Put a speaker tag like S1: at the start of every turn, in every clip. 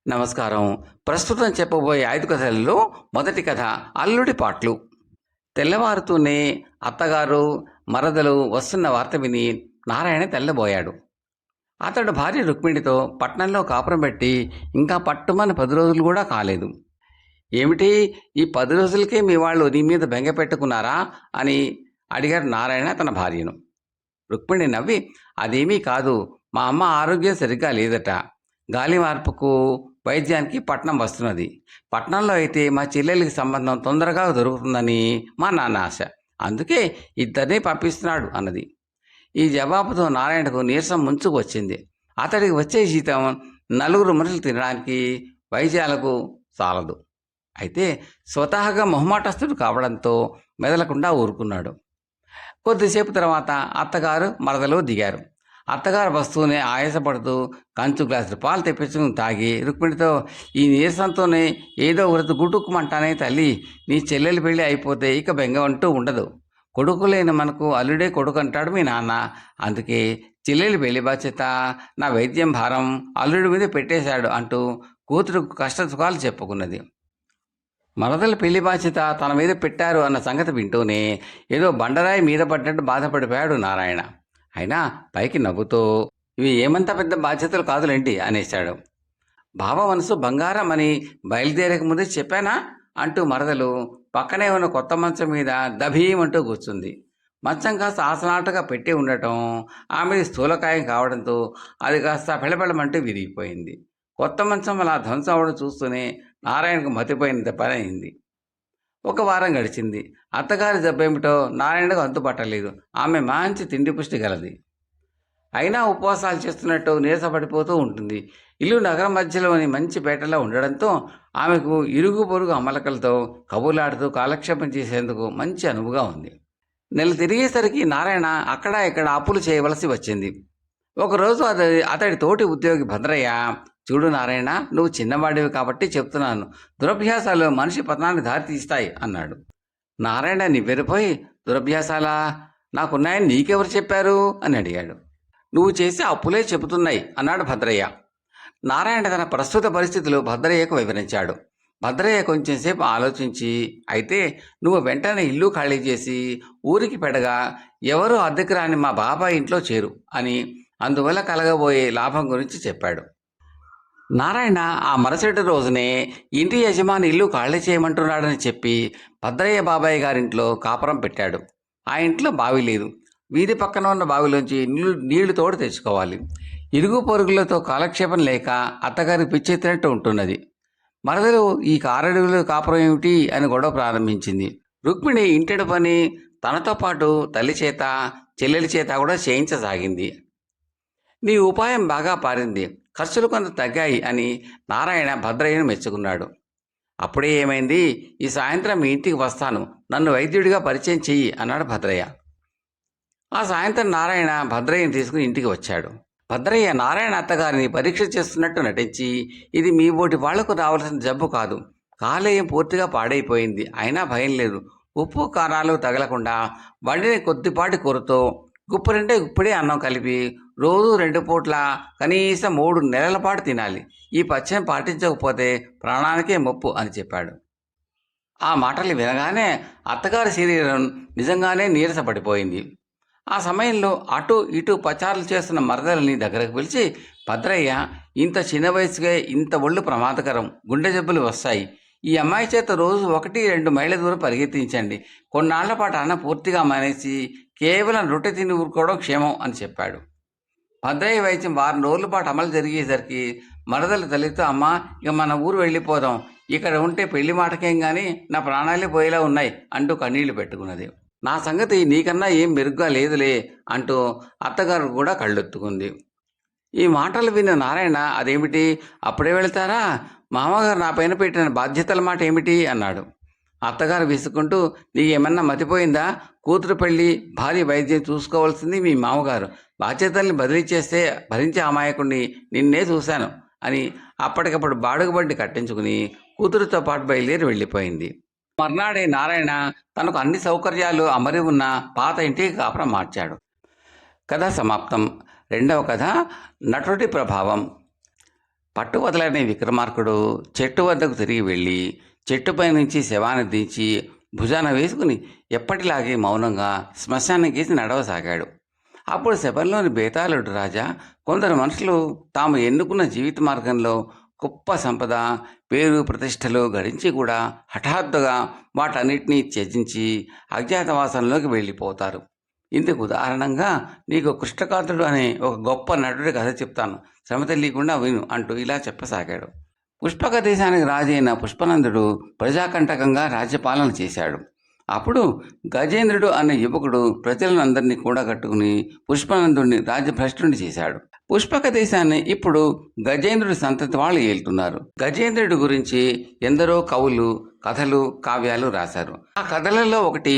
S1: నమస్కారం. ప్రస్తుతం చెప్పబోయే 5 కథలలో మొదటి కథ 'అల్లుడి పాట్లు'. తెల్లవారుతూనే అత్తగారు, మరదలు వస్తున్న వార్త విని నారాయణ తెల్లబోయాడు. అతడు భార్య రుక్మిణితో పట్నంలో కాపురం పెట్టి ఇంకా పట్టుమని 10 రోజులు కూడా కాలేదు. ఏమిటి, ఈ 10 రోజులకే మీ వాళ్ళు నీ మీద బెంగ పెట్టుకున్నారా అని అడిగాడు నారాయణ తన భార్యను. రుక్మిణి నవ్వి, అదేమీ కాదు, మా అమ్మ ఆరోగ్యం సరిగ్గా లేదట. గాలి మార్పుకు వైద్యానికి పట్నం వస్తున్నది. పట్నంలో అయితే మా చెల్లెలికి సంబంధం తొందరగా దొరుకుతుందని మా నాన్న ఆశ. అందుకే ఇద్దరినీ పంపిస్తున్నాడు అన్నది. ఈ జవాబుతో నారాయణకు నీరసం ముంచుకు వచ్చింది. అతడికి వచ్చే జీతం 4 మనుషులు తినడానికి, వైద్యాలకు చాలదు. అయితే స్వతహాగా మొహమాటస్తుడు కావడంతో మెదలకుండా ఊరుకున్నాడు. కొద్దిసేపు తర్వాత అత్తగారు, మరదలు దిగారు. అత్తగారు వస్తూనే ఆయాసపడుతూ కంచు గ్లాసు పాలు తెప్పించుకుని తాగి రుక్మిణితో, ఈ నీరసంతోనే ఏదో ఒకటి గుటుక్కుమంటానే తల్లి, నీ చెల్లెలి పెళ్ళి అయిపోతే ఇక బెంగ అంటూ ఉండదు. కొడుకు లేని మనకు అల్లుడే కొడుకు అంటాడు మీ నాన్న. అందుకే చెల్లెలి పెళ్లి బాధ్యత, నా వైద్యం భారం అల్లుడి మీద పెట్టేశాడు అంటూ కూతురుకు కష్ట సుఖాలు చెప్పుకున్నది. మరదల పెళ్లి బాధ్యత తన మీద పెట్టారు అన్న సంగతి వింటూనే ఏదో బండరాయి మీద పడ్డట్టు బాధపడిపోయాడు నారాయణ. అయినా పైకి నవ్వుతూ, ఇవి ఏమంత పెద్ద బాధ్యతలు కాదులేంటి అనేశాడు. బావ మనసు బంగారం అని బయలుదేరక ముందే చెప్పానా అంటూ మరదలు పక్కనే ఉన్న కొత్త మంచం మీద దభీమంటూ కూర్చుంది. మంచం కాస్త ఆసనాటగా పెట్టి ఉండటం, ఆమెది స్థూలకాయం కావడంతో అది కాస్త పెళపెళమంటూ విరిగిపోయింది. కొత్త మంచం అలా ధ్వంసం అవడం చూస్తూనే నారాయణకు మతిపోయినంత పని అయింది. 1 వారం గడిచింది. అత్తగారి జబ్బేమిటో నారాయణకు అంతుపట్టలేదు. ఆమె మంచి తిండి పుష్టి గలది. అయినా ఉపవాసాలు చేస్తున్నట్టు నీరసపడిపోతూ ఉంటుంది. ఇల్లు నగరం మధ్యలోని మంచి పేటలో ఉండడంతో ఆమెకు ఇరుగు పొరుగు అమ్మలకలతో కబుర్లాడుతూ కాలక్షేపం చేసేందుకు మంచి అనువుగా ఉంది. నెల తిరిగేసరికి నారాయణ అక్కడ ఇక్కడ అప్పులు చేయవలసి వచ్చింది. ఒకరోజు అతడి తోటి ఉద్యోగి భద్రయ్య, చూడు నారాయణ, నువ్వు చిన్నవాడివి కాబట్టి చెప్తున్నాను, దురభ్యాసాలు మనిషి పతనాన్ని దారితీస్తాయి అన్నాడు. నారాయణ నివ్వెరపోయి, దురభ్యాసాలా? నాకున్నాయని నీకెవరు చెప్పారు అని అడిగాడు. నువ్వు చేసే అప్పులే చెబుతున్నాయి అన్నాడు భద్రయ్య. నారాయణ తన ప్రస్తుత పరిస్థితులు భద్రయ్యకు వివరించాడు. భద్రయ్య కొంచెంసేపు ఆలోచించి, అయితే నువ్వు వెంటనే ఇల్లు ఖాళీ చేసి ఊరికి పెడగా ఎవరూ అద్దెకు రాని మా బాబాయ్ ఇంట్లో చేరు అని, అందువల్ల కలగబోయే లాభం గురించి చెప్పాడు. నారాయణ ఆ మరుసటి రోజునే ఇంటి యజమాని ఇల్లు ఖాళీ చేయమంటున్నాడని చెప్పి భద్రయ్య బాబాయ్ గారింట్లో కాపురం పెట్టాడు. ఆ ఇంట్లో బావి లేదు. వీధి పక్కన ఉన్న బావిలోంచి నీళ్లు తోడు తెచ్చుకోవాలి. ఇరుగు పొరుగులతో కాలక్షేపం లేక అత్తగారి పిచ్చెత్తినట్టు ఉంటున్నది. మరదలు ఈ కారడుగులు కాపురం ఏమిటి అని గొడవ ప్రారంభించింది. రుక్మిణి ఇంటెడు పని తనతో పాటు తల్లి చేత, చెల్లెలి చేత కూడా చేయించసాగింది. నీ ఉపాయం బాగా పారింది, ఖర్చులు కొంత తగ్గాయి అని నారాయణ భద్రయ్యను మెచ్చుకున్నాడు. అప్పుడే ఏమైంది, ఈ సాయంత్రం మీ ఇంటికి వస్తాను, నన్ను వైద్యుడిగా పరిచయం చెయ్యి అన్నాడు భద్రయ్య. ఆ సాయంత్రం నారాయణ భద్రయ్యని తీసుకుని ఇంటికి వచ్చాడు. భద్రయ్య నారాయణ అత్తగారిని పరీక్ష చేస్తున్నట్టు నటించి, ఇది మీ బోటి వాళ్లకు రావాల్సిన జబ్బు కాదు, కాలేయం పూర్తిగా పాడైపోయింది, అయినా భయం లేదు, ఉప్పు కారాలు తగలకుండా వండిన కొద్దిపాటి కూరతో గుప్పుడే అన్నం కలిపి రోజు 2 పూట్ల కనీసం 3 నెలల పాటు తినాలి. ఈ పథ్యం పాటించకపోతే ప్రాణానికే ముప్పు అని చెప్పాడు. ఆ మాటలు వినగానే అత్తగారి శరీరం నిజంగానే నీరసపడిపోయింది. ఆ సమయంలో అటు ఇటు పచారులు చేస్తున్న మరదలని దగ్గరకు పిలిచి, భద్రయ్య, ఇంత చిన్న వయసుకే ఇంత ఒళ్ళు ప్రమాదకరం, గుండె జబ్బులు వస్తాయి. ఈ అమ్మాయి చేత రోజు 1-2 మైళ్ళ దూరం పరిగెత్తించండి. కొన్నాళ్ల పాటు అన్న పూర్తిగా మానేసి కేవలం రొట్టె తిని ఊరుకోవడం క్షేమం అని చెప్పాడు. భద్రయ్య వైద్యం 1 వారం రోజుల పాటు అమలు జరిగేసరికి మరదలు తల్లితో, అమ్మ, ఇక మన ఊరు వెళ్ళిపోదాం, ఇక్కడ ఉంటే పెళ్లి మాటకేం కానీ నా ప్రాణాలే పోయేలా ఉన్నాయి అంటూ కన్నీళ్లు పెట్టుకున్నది. నా సంగతి నీకన్నా ఏం మెరుగ్గా లేదులే అంటూ అత్తగారు కూడా కళ్ళెత్తుకుంది. ఈ మాటలు విన్న నారాయణ, అదేమిటి, అప్పుడే వెళ్తారా, మామగారు నా పైన పెట్టిన బాధ్యతల మాట ఏమిటి అన్నాడు. అత్తగారు విసుకుంటూ, నీకేమన్నా మతిపోయిందా, కూతురు పెళ్ళి, భార్య వైద్యం చూసుకోవాల్సింది మీ మామగారు, బాధ్యతల్ని బదిలీ చేస్తే భరించే అమాయకుడిని నిన్నే చూశాను అని అప్పటికప్పుడు బాడుగబడ్డి కట్టించుకుని కూతురుతో పాటు బయలుదేరి వెళ్ళిపోయింది. మర్నాడే నారాయణ తనకు అన్ని సౌకర్యాలు అమరి ఉన్న పాత ఇంటికి కాపురం మార్చాడు. కథ సమాప్తం. 2వ కథ, నటుడి ప్రభావం. పట్టు వదలని విక్రమార్కుడు చెట్టు వద్దకు తిరిగి వెళ్ళి చెట్టుపై నుంచి శవాన్ని దించి భుజాన వేసుకుని ఎప్పటిలాగే మౌనంగా శ్మశానంకేసి నడవసాగాడు. అప్పుడు శబరిలోని బేతాళుడు రాజా కొందరు మనుషులు తాము ఎన్నుకున్న జీవిత మార్గంలో గొప్ప సంపద, పేరు, ప్రతిష్టలు గడించి కూడా హఠాత్తుగా వాటన్నిటినీ త్యజించి అజ్ఞాతవాసంలోకి వెళ్ళిపోతారు. ఇందుకు ఉదాహరణంగా నీకు కృష్ణకాంతుడు అనే ఒక గొప్ప నటుడి కథ చెప్తాను, శ్రమ తెలియకుండా విను అంటూ ఇలా చెప్పసాగాడు. పుష్పక దేశానికి రాజైన పుష్పనందుడు ప్రజాకంటకంగా రాజ్యపాలన చేశాడు. అప్పుడు గజేంద్రుడు అనే యువకుడు ప్రజలను అందరినీ కూడగట్టుకుని పుష్పనందుడిని రాజ్యభ్రష్టుని చేశాడు. పుష్పక దేశాన్ని ఇప్పుడు గజేంద్రుడి సంతతి వాళ్ళు ఏలుతున్నారు. గజేంద్రుడి గురించి ఎందరో కవులు కథలు కావ్యాలు రాశారు. ఆ కథలలో ఒకటి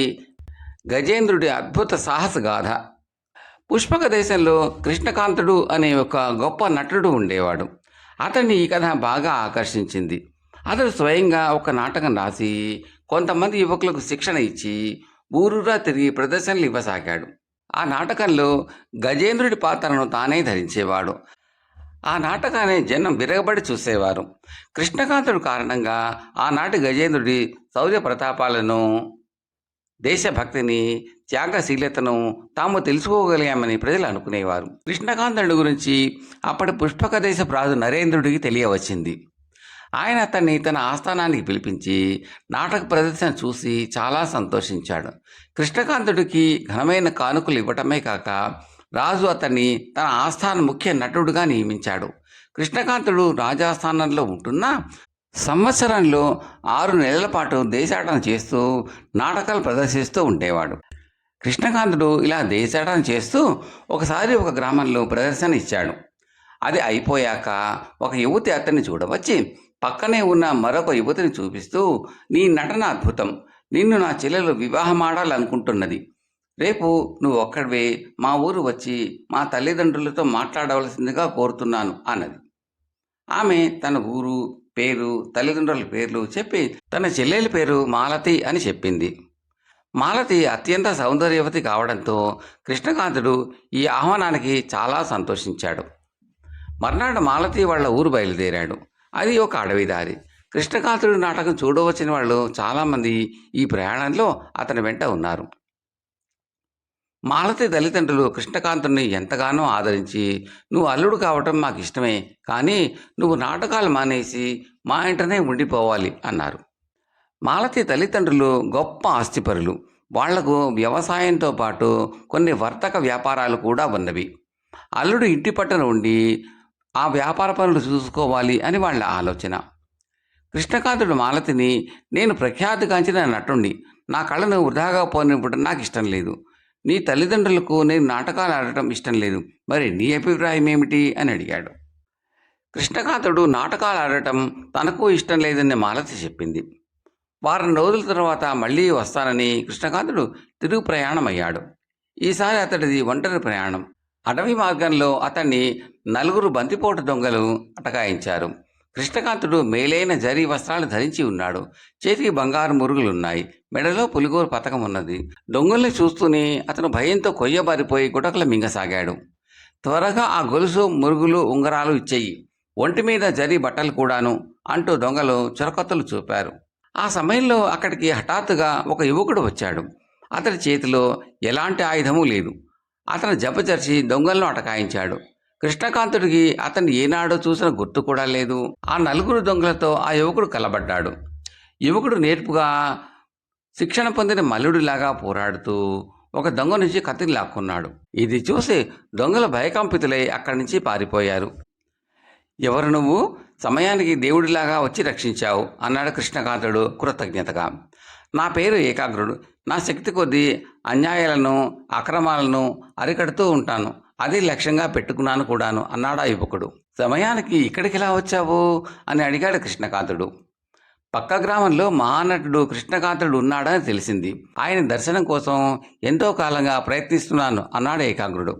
S1: గజేంద్రుడి అద్భుత సాహస గాథ. పుష్పక దేశంలో కృష్ణకాంతుడు అనే ఒక గొప్ప నటుడు ఉండేవాడు. అతన్ని ఈ కథ బాగా ఆకర్షించింది. అతడు స్వయంగా ఒక నాటకం రాసి కొంతమంది యువకులకు శిక్షణ ఇచ్చి ఊరూరా తిరిగి ప్రదర్శనలు ఇవ్వసాగాడు. ఆ నాటకంలో గజేంద్రుడి పాత్రను తానే ధరించేవాడు. ఆ నాటకాన్ని జనం విరగబడి చూసేవారు. కృష్ణకాంతుడు కారణంగా ఆనాటి గజేంద్రుడి శౌర్య ప్రతాపాలను, దేశభక్తిని, త్యాగశీలతను తాము తెలుసుకోగలిగామని ప్రజలు అనుకునేవారు. కృష్ణకాంతుడి గురించి అప్పటి పుష్పక దేశపు రాజు నరేంద్రుడికి తెలియవచ్చింది. ఆయన అతన్ని తన ఆస్థానానికి పిలిపించి నాటక ప్రదర్శన చూసి చాలా సంతోషించాడు. కృష్ణకాంతుడికి ఘనమైన కానుకలు ఇవ్వటమే కాక రాజు అతన్ని తన ఆస్థాన ముఖ్య నటుడుగా నియమించాడు. కృష్ణకాంతుడు రాజాస్థానంలో ఉంటున్నా సంవత్సరంలో 6 నెలల పాటు దేశాటన చేస్తూ నాటకాలు ప్రదర్శిస్తూ ఉండేవాడు. కృష్ణకాంతుడు ఇలా దేశాటన చేస్తూ ఒకసారి ఒక గ్రామంలో ప్రదర్శన ఇచ్చాడు. అది అయిపోయాక ఒక యువతి అతన్ని చూడవచ్చి పక్కనే ఉన్న మరొక యువతిని చూపిస్తూ, నీ నటన అద్భుతం, నిన్ను నా చెల్లెలు వివాహమాడాలనుకుంటున్నది. రేపు నువ్వు ఒక్కడివే మా ఊరు వచ్చి మా తల్లిదండ్రులతో మాట్లాడవలసిందిగా కోరుతున్నాను అన్నది. ఆమె తన ఊరు పేరు, తల్లిదండ్రుల పేర్లు చెప్పి తన చెల్లెలి పేరు మాలతి అని చెప్పింది. మాలతి అత్యంత సౌందర్యవతి కావడంతో కృష్ణకాంతుడు ఈ ఆహ్వానానికి చాలా సంతోషించాడు. మర్నాడు మాలతి వాళ్ళ ఊరు బయలుదేరాడు. అది ఒక అడవి దారి. కృష్ణకాంతుడి నాటకం చూడవచ్చిన వాళ్ళు చాలామంది ఈ ప్రయాణంలో అతని వెంట ఉన్నారు. మాలతి తల్లిదండ్రులు కృష్ణకాంతుడిని ఎంతగానో ఆదరించి, నువ్వు అల్లుడు కావటం మాకు ఇష్టమే, కానీ నువ్వు నాటకాలు మానేసి మా ఇంటనే ఉండిపోవాలి అన్నారు. మాలతి తల్లిదండ్రులు గొప్ప ఆస్తిపరులు. వాళ్లకు వ్యవసాయంతో పాటు కొన్ని వర్తక వ్యాపారాలు కూడా ఉన్నవి. అల్లుడు ఇంటి పట్టున ఉండి ఆ వ్యాపార పనులు చూసుకోవాలి అని వాళ్ళ ఆలోచన. కృష్ణకాంతుడు మాలతిని, నేను ప్రఖ్యాతిగాంచిన నటుణ్ణి, నా కళను వృధాగా పోనివ్వడం నాకు ఇష్టం లేదు. నీ తల్లిదండ్రులకు నేను నాటకాలు ఆడటం ఇష్టం లేదు, మరి నీ అభిప్రాయం ఏమిటి అని అడిగాడు. కృష్ణకాంతుడు నాటకాలు ఆడటం తనకు ఇష్టం లేదని మాలతి చెప్పింది. వారం రోజుల తర్వాత మళ్ళీ వస్తానని కృష్ణకాంతుడు తిరుగు ప్రయాణం అయ్యాడు. ఈసారి అతడిది ఒంటరి ప్రయాణం. అడవి మార్గంలో అతన్ని 4 బంతిపోటు దొంగలు అటకాయించారు. కృష్ణకాంతుడు మేలైన జరీ వస్త్రాలు ధరించి ఉన్నాడు. చేతికి బంగారు మురుగులున్నాయి. మెడలో పులిగోరు పతకం ఉన్నది. దొంగల్ని చూస్తూనే అతను భయంతో కొయ్యబారిపోయి గుటకలు మింగసాగాడు. త్వరగా ఆ గొలుసు, మురుగులు, ఉంగరాలు ఇచ్చేయి, ఒంటి మీద జరీ బట్టలు కూడాను అంటూ దొంగలు చురకత్తులు చూపారు. ఆ సమయంలో అక్కడికి హఠాత్తుగా ఒక యువకుడు వచ్చాడు. అతడి చేతిలో ఎలాంటి ఆయుధమూ లేదు. అతను జపచర్చి దొంగలను అటకాయించాడు. కృష్ణకాంతుడికి అతన్ని ఏనాడో చూసిన గుర్తు కూడా లేదు. ఆ 4 దొంగలతో ఆ యువకుడు కలబడ్డాడు. యువకుడు నేర్పుగా శిక్షణ పొందిన మల్లుడిలాగా పోరాడుతూ ఒక దొంగ నుంచి కత్తిని లాక్కున్నాడు. ఇది చూసి దొంగలు భయకంపితులై అక్కడి నుంచి పారిపోయారు. ఎవరు నువ్వు? సమయానికి దేవుడిలాగా వచ్చి రక్షించావు అన్నాడు కృష్ణకాంతుడు కృతజ్ఞతగా. నా పేరు ఏకాగ్రుడు. నా శక్తి కొద్దీ అన్యాయాలను, అక్రమాలను అరికడుతూ ఉంటాను. అది లక్ష్యంగా పెట్టుకున్నాను కూడాను అన్నాడు ఆ యువకుడు. సమయానికి ఇక్కడికి ఎలా వచ్చావు అని అడిగాడు కృష్ణకాంతుడు. పక్క గ్రామంలో మహానటుడు కృష్ణకాంతుడు ఉన్నాడని తెలిసింది. ఆయన దర్శనం కోసం ఎంతో కాలంగా ప్రయత్నిస్తున్నాను అన్నాడు ఏకాగ్రుడు.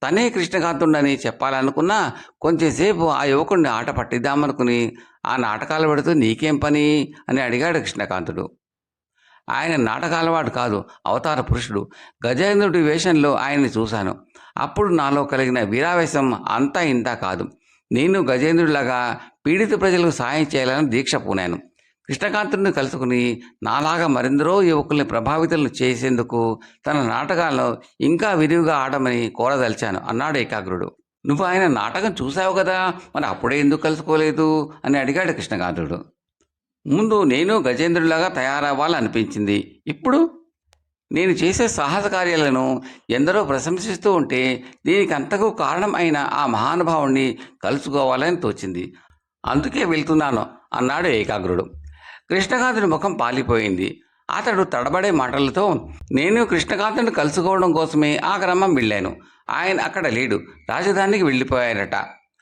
S1: తనే కృష్ణకాంతుడని చెప్పాలనుకున్నా కొంచెంసేపు ఆ యువకుడిని ఆట పట్టిద్దామనుకుని, ఆ నాటకాలు పెడుతూ నీకేం పని అని అడిగాడు కృష్ణకాంతుడు. ఆయన నాటకాలవాడు కాదు, అవతార పురుషుడు. గజేంద్రుడి వేషంలో ఆయన్ని చూశాను. అప్పుడు నాలో కలిగిన వీరావేశం అంతా ఇంతా కాదు. నేను గజేంద్రుడిలాగా పీడిత ప్రజలకు సాయం చేయాలని దీక్ష పూనాను. కృష్ణకాంతుడిని కలుసుకుని నాలాగా మరెందరో యువకుల్ని ప్రభావితులను చేసేందుకు తన నాటకాలను ఇంకా విరివిగా ఆడమని కోరదలిచాను అన్నాడు ఏకాగ్రుడు. నువ్వు ఆయన నాటకం చూశావు కదా, మరి అప్పుడే ఎందుకు కలుసుకోలేదు అని అడిగాడు కృష్ణకాంతుడు. ముందు నేను గజేంద్రుడిలాగా తయారవ్వాలనిపించింది. ఇప్పుడు నేను చేసే సాహస కార్యాలను ఎందరో ప్రశంసిస్తూ ఉంటే దీనికి అంతకు కారణం అయిన ఆ మహానుభావుణ్ణి కలుసుకోవాలని తోచింది. అందుకే వెళ్తున్నాను అన్నాడు ఏకాగ్రుడు. కృష్ణకాంతుడి ముఖం పాలిపోయింది. అతడు తడబడే మాటలతో, నేను కృష్ణకాంతుడిని కలుసుకోవడం కోసమే ఆ గ్రామం వెళ్ళాను. ఆయన అక్కడ లేడు, రాజధానికి వెళ్ళిపోయారట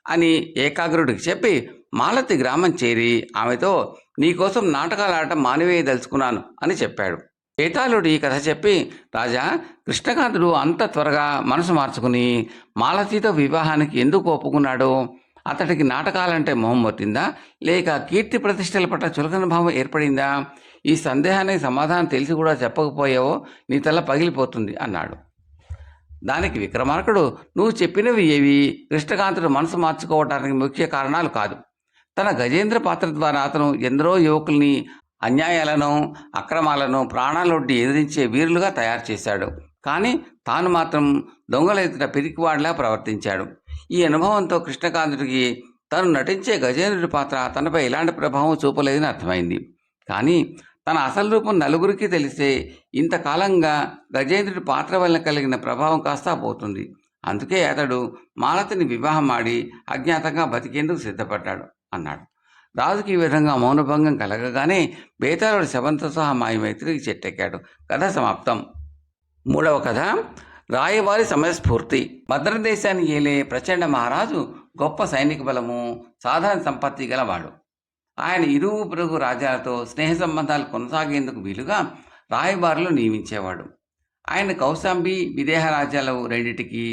S1: అని ఏకాగ్రుడికి చెప్పి మాలతి గ్రామం చేరి ఆమెతో నీకోసం నాటకాలు ఆడటం మానివేయదలుచుకున్నాను అని చెప్పాడు. ఏతాళుడు ఈ కథ చెప్పి, రాజా, కృష్ణకాంతుడు అంత త్వరగా మనసు మార్చుకుని మాలతీతో వివాహానికి ఎందుకు ఒప్పుకున్నాడు? అతడికి నాటకాలంటే మొహం పట్టిందా, లేక కీర్తి ప్రతిష్టల పట్ల చులకన భావం ఏర్పడిందా? ఈ సందేహానికి సమాధానం తెలిసి కూడా చెప్పకపోయావో నీ తల పగిలిపోతుంది అన్నాడు. దానికి విక్రమార్కుడు, నువ్వు చెప్పినవి ఏవి కృష్ణకాంతుడు మనసు మార్చుకోవటానికి ముఖ్య కారణాలు కాదు. తన గజేంద్ర పాత్ర ద్వారా అతను ఎందరో యువకుల్ని అన్యాయాలను అక్రమాలను ప్రాణాలొడ్డి ఎదిరించే వీరులుగా తయారు చేశాడు. కానీ తాను మాత్రం దొంగల ఎదుట పిరికివాడిలా ప్రవర్తించాడు. ఈ అనుభవంతో కృష్ణకాంతుడికి తను నటించే గజేంద్రుడి పాత్ర తనపై ఎలాంటి ప్రభావం చూపలేదని అర్థమైంది. కానీ తన అసలు రూపం నలుగురికి తెలిస్తే ఇంతకాలంగా గజేంద్రుడి పాత్ర వల్ల కలిగిన ప్రభావం కాస్తా పోతుంది. అందుకే అతడు మాలతిని వివాహం ఆడి అజ్ఞాతంగా బతికేందుకు సిద్ధపడ్డాడు అన్నాడు. రాజుకి ఈ విధంగా మౌనభంగం కలగగానే బేతాళుడు శవంతో సహా మాయమై తిరిగి చెట్టెక్కాడు. కథ సమాప్తం. మూడవ కథ, రాయవారి సమయస్ఫూర్తి. భద్రదేశాన్ని ఏలే ప్రచండ మహారాజు గొప్ప సైనిక బలము, సాధారణ సంపత్తి గలవాడు. ఆయన ఇరుగు పొరుగు రాజ్యాలతో స్నేహ సంబంధాలు కొనసాగేందుకు వీలుగా రాయబారులు నియమించేవాడు. ఆయన కౌశాంబి, విదేహ రాజ్యాలు రెండిటికి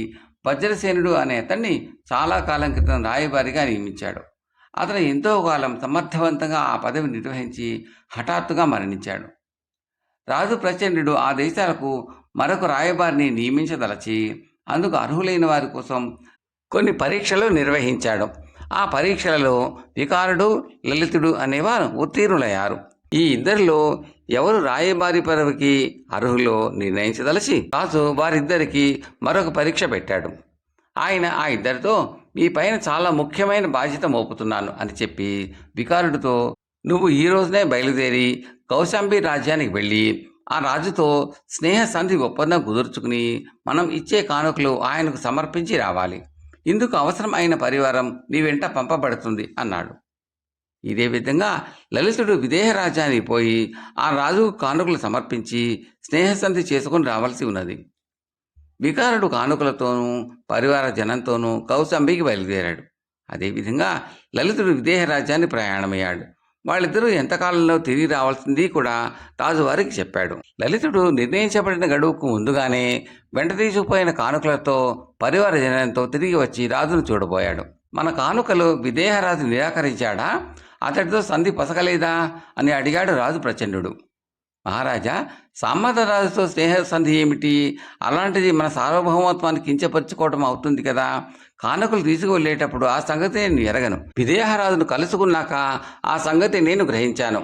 S1: వజ్రసేనుడు అనే అతన్ని చాలా కాలం క్రితం రాయబారిగా నియమించాడు. అతను ఎంతో కాలం సమర్థవంతంగా ఆ పదవి నిర్వహించి హఠాత్తుగా మరణించాడు. రాజు ప్రచండుడు ఆ దేశాలకు మరొక రాయబారిని నియమించదలచి అందుకు అర్హులైన వారి కోసం కొన్ని పరీక్షలు నిర్వహించాడు. ఆ పరీక్షలలో వికారుడు, లలితుడు అనేవారు ఉత్తీర్ణులయ్యారు. ఈ ఇద్దరిలో ఎవరు రాయబారి పదవికి అర్హులో నిర్ణయించదలచి రాజు వారిద్దరికి మరొక పరీక్ష పెట్టాడు. ఆయన ఆ ఇద్దరితో, మీ పైన చాలా ముఖ్యమైన బాధ్యత మోపుతున్నాను అని చెప్పి వికారుడితో, నువ్వు ఈ రోజునే బయలుదేరి కౌశాంబి రాజ్యానికి వెళ్ళి ఆ రాజుతో స్నేహ సంధి ఒప్పందం కుదుర్చుకుని మనం ఇచ్చే కానుకలు ఆయనకు సమర్పించి రావాలి. ఇందుకు అవసరం అయిన పరివారం నీ వెంట పంపబడుతుంది అన్నాడు. ఇదే విధంగా లలితుడు విదేహ రాజ్యానికి పోయి ఆ రాజుకు కానుకలు సమర్పించి స్నేహసంధి చేసుకుని రావాల్సి ఉన్నది. వికారుడు కానుకలతోనూ పరివార జనంతోనూ కౌశాంబికి బయలుదేరాడు. అదేవిధంగా లలితుడు విదేహ రాజ్యాన్ని ప్రయాణమయ్యాడు. వాళ్ళిద్దరూ ఎంతకాలంలో తిరిగి రావాల్సింది కూడా రాజువారికి చెప్పాడు. లలితుడు నిర్ణయించబడిన గడువుకు ముందుగానే వెంట తీసుకుపోయిన కానుకలతో పరివార జనంతో తిరిగి వచ్చి రాజును చూడబోయాడు. మన కానుకలు విదేహరాజు నిరాకరించాడా, అతడితో సంధి పసకలేదా అని అడిగాడు రాజు ప్రచండు. మహారాజా, సామంతరాజుతో స్నేహ సంధి ఏమిటి? అలాంటిది మన సార్వభౌమత్వాన్ని కించపరుచుకోవడం అవుతుంది కదా. కానుకలు తీసుకువెళ్ళేటప్పుడు ఆ సంగతి నేను ఎరగను. విదేహరాజును కలుసుకున్నాక ఆ సంగతి నేను గ్రహించాను.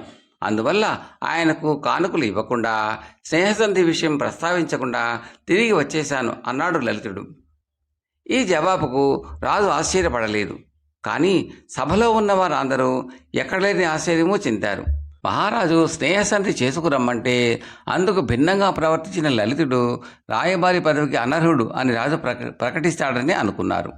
S1: అందువల్ల ఆయనకు కానుకలు ఇవ్వకుండా, స్నేహసంధి విషయం ప్రస్తావించకుండా తిరిగి వచ్చేశాను అన్నాడు లలితుడు. ఈ జవాబుకు రాజు ఆశ్చర్యపడలేదు. కానీ సభలో ఉన్నవారు అందరూ ఎక్కడలేని ఆశ్చర్యమూ చెందారు. మహారాజు స్నేహసంధి చేసుకురమ్మంటే అందుకు భిన్నంగా ప్రవర్తించిన లలితుడు రాయబారి పదవికి అనర్హుడు అని రాజు ప్రకటిస్తాడని అనుకున్నారు.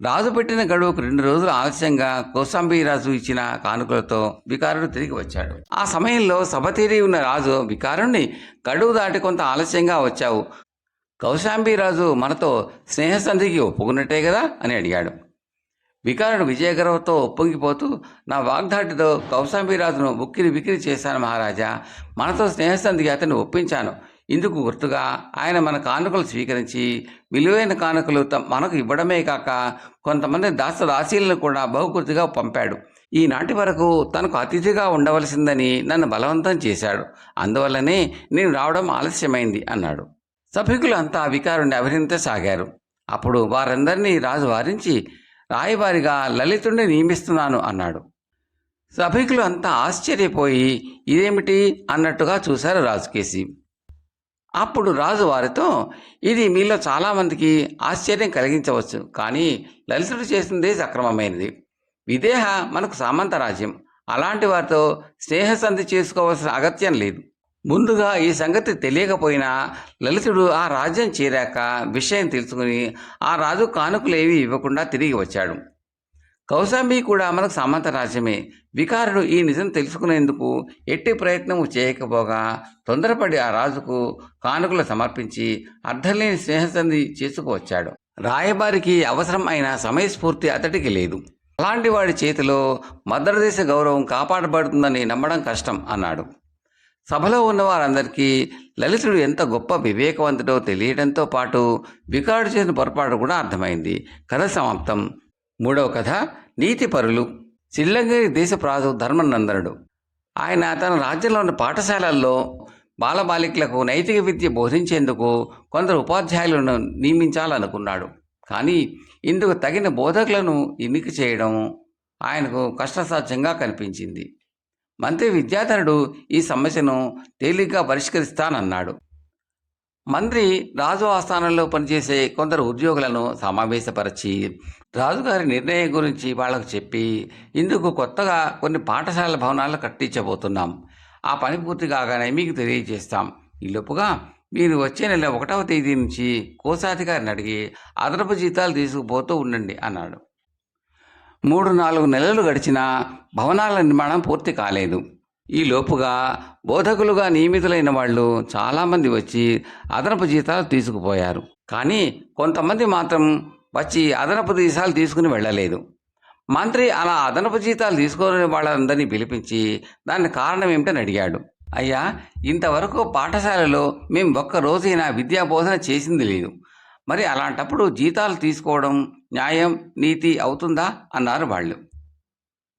S1: రాజు పెట్టిన గడువుకు 2 రోజులు ఆలస్యంగా కౌశాంబిరాజు ఇచ్చిన కానుకలతో వికారుడు తిరిగి వచ్చాడు. ఆ సమయంలో సభ తీరి ఉన్న రాజు వికారుణ్ణి, గడువు దాటి కొంత ఆలస్యంగా వచ్చావు, కౌశాంబిరాజు మనతో స్నేహసంధికి ఒప్పుకున్నట్టే కదా అని అడిగాడు. వికారుడు విజయగర్వంతో ఒప్పొంగిపోతూ, నా వాగ్దాటితో కౌశాంబిరాజును ఉక్కిరి బిక్కిరి చేశాను మహారాజా. మనతో స్నేహసంధికి అతన్ని ఒప్పించాను. ఇందుకు గుర్తుగా ఆయన మన కానుకలు స్వీకరించి విలువైన కానుకలు మనకు ఇవ్వడమే కాక కొంతమంది దాసదాసీలను కూడా బహుకృతిగా పంపాడు. ఈనాటి వరకు తనకు అతిథిగా ఉండవలసిందని నన్ను బలవంతం చేశాడు. అందువల్లనే నేను రావడం ఆలస్యమైంది అన్నాడు. సభికులు అంతా వికారుణ్ణి అభినందించసాగారు. అప్పుడు వారందరినీ రాజు వారించి, రాయబారిగా లలితుడిని నియమిస్తున్నాను అన్నాడు. సభికులు అంతా ఆశ్చర్యపోయి ఇదేమిటి అన్నట్టుగా చూశారు రాజుకేసి. అప్పుడు రాజు వారితో, ఇది మీలో చాలామందికి ఆశ్చర్యం కలిగించవచ్చు, కానీ లలితుడు చేసిందే సక్రమమైనది. విదేహ మనకు సామంత రాజ్యం. అలాంటి వారితో స్నేహసంధి చేసుకోవాల్సిన అగత్యం లేదు. ముందుగా ఈ సంగతి తెలియకపోయినా లలితుడు ఆ రాజ్యం చేరాక విషయం తెలుసుకుని ఆ రాజు కానుకలేవి ఇవ్వకుండా తిరిగి వచ్చాడు. కౌశాంబి కూడా మనకు సామంత రాజ్యమే. వికారుడు ఈ నిజం తెలుసుకునేందుకు ఎట్టి ప్రయత్నము చేయకపోగా తొందరపడి ఆ రాజుకు కానుకలు సమర్పించి అర్ధంలేని స్నేహసంధి చేసుకువచ్చాడు. రాయబారికి అవసరం అయిన సమయస్ఫూర్తి అతడికి లేదు. అలాంటి వాడి చేతిలో మద్రదేశ గౌరవం కాపాడబడుతుందని నమ్మడం కష్టం అన్నాడు. సభలో ఉన్న వారందరికీ లలితుడు ఎంత గొప్ప వివేకవంతుడో తెలియడంతో పాటు వికారుడు చేసిన పొరపాటు కూడా అర్థమైంది. కథ సమాప్తం. మూడవ కథ, నీతిపరులు. చిల్లంగిరి దేశప్రాజు ధర్మనందనుడు. ఆయన తన రాజ్యంలో ఉన్న పాఠశాలల్లో బాలబాలికలకు నైతిక విద్య బోధించేందుకు కొందరు ఉపాధ్యాయులను నియమించాలనుకున్నాడు. కానీ ఇందుకు తగిన బోధకులను ఎన్నిక చేయడం ఆయనకు కష్టసాధ్యంగా కనిపించింది. మంత్రి విద్యాధరుడు ఈ సమస్యను తేలిగ్గా పరిష్కరిస్తానన్నాడు. మంత్రి రాజు ఆస్థానంలో పనిచేసే కొందరు ఉద్యోగులను సమావేశపరిచి రాజుగారి నిర్ణయం గురించి వాళ్లకు చెప్పి, ఇందుకు కొత్తగా కొన్ని పాఠశాల భవనాలు కట్టించబోతున్నాం. ఆ పని పూర్తి కాగానే మీకు తెలియజేస్తాం. ఈలోపుగా మీరు వచ్చే నెల 1వ తేదీ నుంచి కోశాధికారిని అడిగి అదనపు జీతాలు తీసుకుపోతూ ఉండండి అన్నాడు. 3-4 నెలలు గడిచినా భవనాల నిర్మాణం పూర్తి కాలేదు. ఈ లోపుగా బోధకులుగా నియమితులైన వాళ్ళు చాలామంది వచ్చి అదనపు జీతాలు తీసుకుపోయారు. కానీ కొంతమంది మాత్రం వచ్చి అదనపు జీతాలు తీసుకుని వెళ్ళలేదు. మంత్రి అలా అదనపు జీతాలు తీసుకునే వాళ్ళందరినీ పిలిపించి దాని కారణం ఏమిటని అడిగాడు. అయ్యా, ఇంతవరకు పాఠశాలలో మేము ఒక్కరోజైనా విద్యాబోధన చేసింది లేదు. మరి అలాంటప్పుడు జీతాలు తీసుకోవడం న్యాయం, నీతి అవుతుందా అన్నారు వాళ్ళు.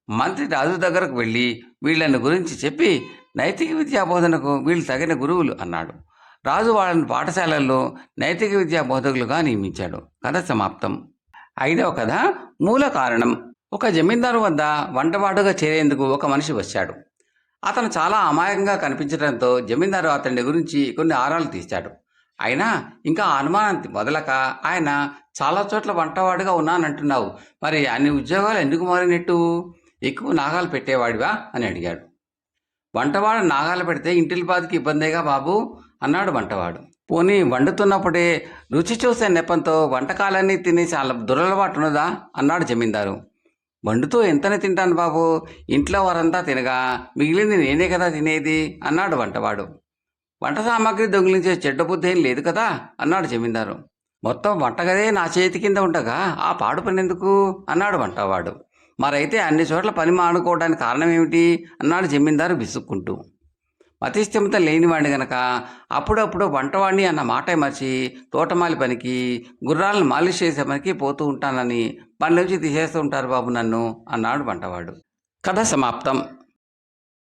S1: మంత్రి రాజు దగ్గరకు వెళ్ళి వీళ్ళని గురించి చెప్పి, నైతిక విద్యాబోధనకు వీళ్ళు తగిన గురువులు అన్నాడు. రాజు వాళ్ళని పాఠశాలల్లో నైతిక విద్యా బోధకులుగా నియమించాడు. కథ సమాప్తం. 5వ కథ, మూల కారణం. ఒక జమీందారు వద్ద వంటవాడుగా చేరేందుకు ఒక మనిషి వచ్చాడు. అతను చాలా అమాయకంగా కనిపించడంతో జమీందారు అతని గురించి కొన్ని ఆరాలు తీశాడు. అయినా ఇంకా అనుమానం మొదలక, ఆయన చాలా చోట్ల వంటవాడుగా ఉన్నానంటున్నావు, మరి అన్ని ఉద్యోగాలు ఎందుకు మారినట్టు? ఎక్కువ నాగాలు పెట్టేవాడివా అని అడిగాడు. వంటవాడు నాగాలు పెడితే ఇంటిల్లిపాదికి ఇబ్బందేగా బాబు అన్నాడు వంటవాడు. పోనీ వండుతున్నప్పుడే రుచి చూసే నెపంతో వంటకాలన్నీ తినేసి చాలా దురలవాటు ఉన్నదా అన్నాడు జమీందారు. వండుతో ఎంతనే తింటాను బాబు, ఇంట్లో వారంతా తినగా మిగిలింది నేనే కదా తినేది అన్నాడు వంటవాడు. వంట సామాగ్రి దొంగిలించే చెడ్డ బుద్ధి ఏం లేదు కదా అన్నాడు జమీందారు. మొత్తం వంటగదే నా చేతి కింద ఉండగా ఆ పాడు పని ఎందుకు అన్నాడు వంటవాడు. మరైతే అన్ని చోట్ల పని మానుకోవడానికి కారణం ఏమిటి అన్నాడు జమీందారు విసుక్కుంటూ. మతిస్థిమితం లేనివాడిని గనక అప్పుడప్పుడు వంటవాడిని అన్న మాట మర్చి తోటమాలి పనికి, గుర్రాలను మాలిష్ చేసే పనికి పోతూ ఉంటానని పని నుంచి తీసేస్తూ ఉంటారు బాబు నన్ను అన్నాడు వంటవాడు. కథ సమాప్తం.